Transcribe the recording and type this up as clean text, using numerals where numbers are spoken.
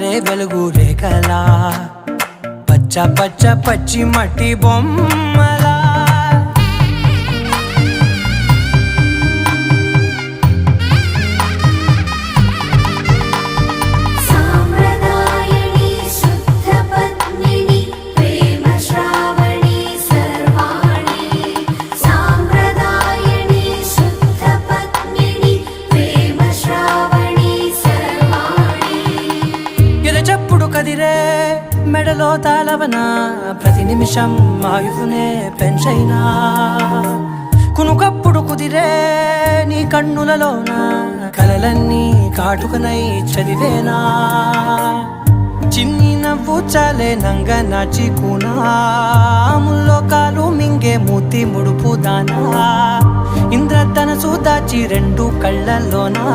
జారే వెలుగు రేఖలా పచ్చ పచ్చ పచ్చి మట్టి బొమ్మలా చెప్పుడు కదిరే మెడలో తాళవన ప్రతి నిమిషం ఆయుధునే పెంచైనా కునుకప్పుడు కుదిరే నీ కన్నులలోన కలలన్నీ కాటుకనై చదివేనా చిన్ని నవ్వు చాలే నంగ నాచి కూనాముల్లో కాలు మింగే మూతి ముడుపు దానా ఇంద్రధనసు దాచి రెండు కళ్ళల్లోనా